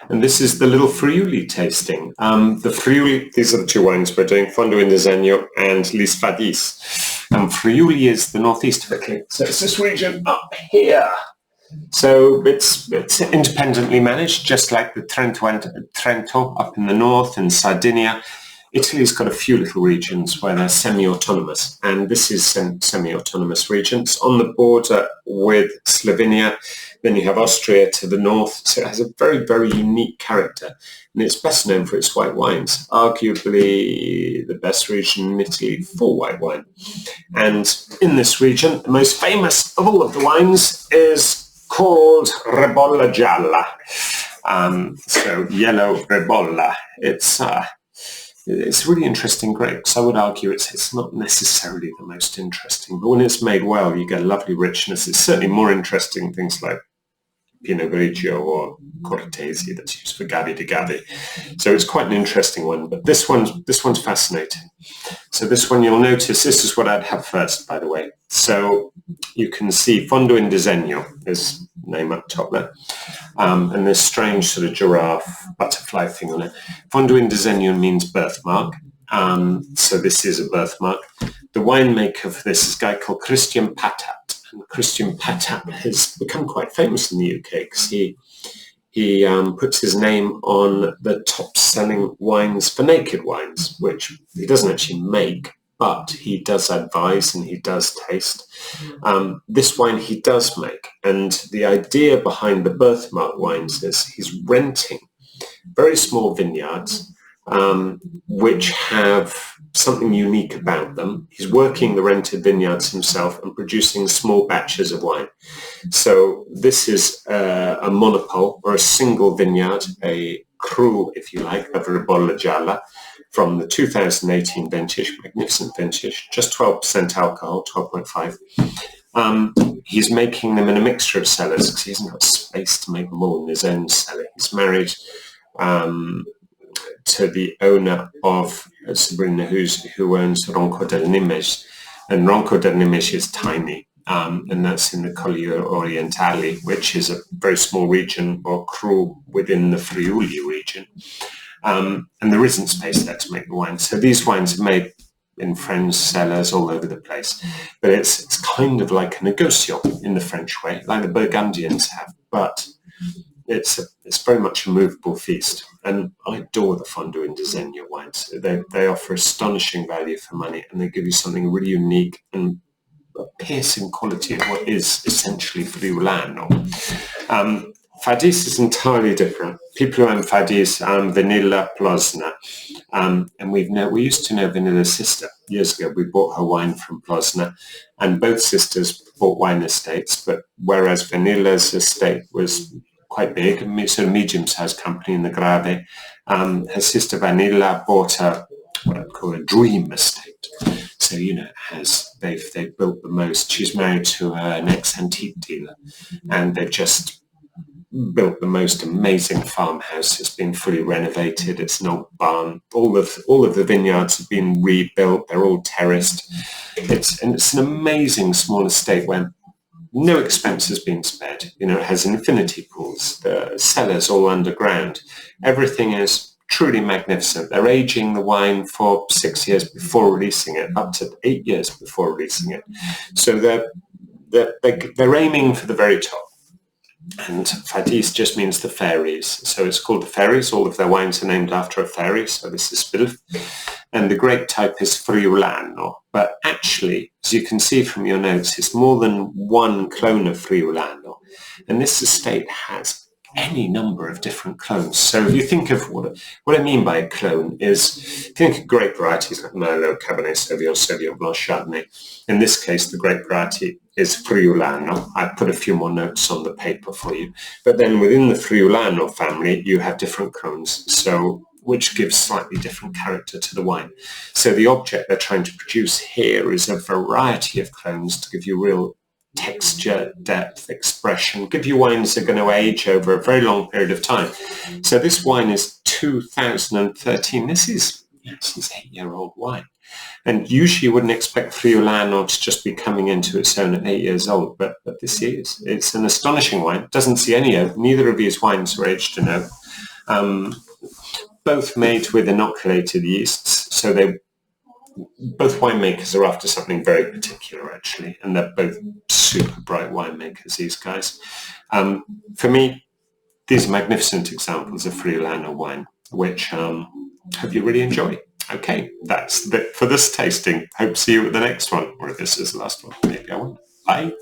And this is the little Friuli tasting. The Friuli, these are the two wines we're doing, Fondo Indizeno and Fadis. And Friuli is the northeast of Italy. So it's this region up here. So it's independently managed, just like the Trento up in the north and Sardinia. Italy's got a few little regions where they're semi-autonomous, and this is semi-autonomous regions on the border with Slovenia. Then you have Austria to the north, so it has a very, very unique character, and it's best known for its white wines, arguably the best region in Italy for white wine. And in this region, the most famous of all of the wines is called Ribolla Gialla. So yellow Ribolla. It's really interesting grapes. I would argue it's not necessarily the most interesting, but when it's made well, you get a lovely richness. It's certainly more interesting things like Pinot Grigio or Cortesi that's used for Gavi di Gavi. So it's quite an interesting one, but this one's fascinating. So this one you'll notice, this is what I'd have first, by the way. So you can see Fondo Indizeno is name up top there. And this strange sort of giraffe butterfly thing on it. Fondo Indizeno means birthmark. So this is a birthmark. The winemaker for this is a guy called Christian Patat. And Christian Patat has become quite famous in the UK because he puts his name on the top-selling wines for naked wines, which he doesn't actually make, but he does advise and he does taste. This wine he does make, and the idea behind the birthmark wines is he's renting very small vineyards which have something unique about them. He's working the rented vineyards himself and producing small batches of wine. So this is a monopole or a single vineyard, a cru, if you like, of Ribolla Gialla from the 2018 vintage, magnificent vintage, just 12% alcohol, 12.5. He's making them in a mixture of cellars because he hasn't got space to make them all in his own cellar. He's married to the owner of Sabrina, who owns Ronco del Nimes, and Ronco del Nimes is tiny, and that's in the Colli Orientali, which is a very small region or cru within the Friuli region, and there isn't space there to make the wine. So these wines are made in French cellars all over the place, but it's kind of like a negocio in the French way, like the Burgundians have, but it's very much a movable feast, and I adore the Fondo Indizeno wines. They offer astonishing value for money, and they give you something really unique and a piercing quality of what is essentially Friulano. Fadis is entirely different. People who own Fadis, Vanilla Plosna, and we used to know Vanilla's sister years ago. We bought her wine from Plosna, and both sisters bought wine estates, but whereas Vanilla's estate was quite big, sort of medium-sized company in the Grave, her sister Vanilla bought what I'd call a dream estate. So, they've built the most. She's married to an ex-antique dealer, and they've just built the most amazing farmhouse. It's been fully renovated. It's an old barn. All of the vineyards have been rebuilt. They're all terraced. It's an amazing small estate where no expense has been spared. It has infinity pools, the cellars all underground. Everything is truly magnificent. They're aging the wine for 6 years before releasing it, up to 8 years before releasing it. So they're aiming for the very top. And Fadis just means the fairies. So it's called the fairies. All of their wines are named after a fairy. So this is Spilf. And the grape type is Friulano. But actually, as you can see from your notes, it's more than one clone of Friulano. And this estate has any number of different clones. So if you think of what I mean by a clone is, think of grape varieties like Merlot, Cabernet Sauvignon, Sauvignon Blanc, Chardonnay. In this case, the grape variety is Friulano. I put a few more notes on the paper for you. But then within the Friulano family, you have different clones, which gives slightly different character to the wine. So the object they're trying to produce here is a variety of clones to give you real texture, depth, expression, give you wines that are going to age over a very long period of time. So this wine is 2013. This is 8-year-old wine. And usually you wouldn't expect Friulano to just be coming into its own at 8 years old, but this is. It's an astonishing wine. Doesn't see any oak. Neither of these wines are aged in oak. Both made with inoculated yeasts, so both winemakers are after something very particular, actually, and they're both super bright winemakers, these guys. For me, these are magnificent examples of Friulano wine, which hope you really enjoy. Okay, that's it for this tasting. Hope to see you at the next one, or if this is the last one, maybe I won't. Bye.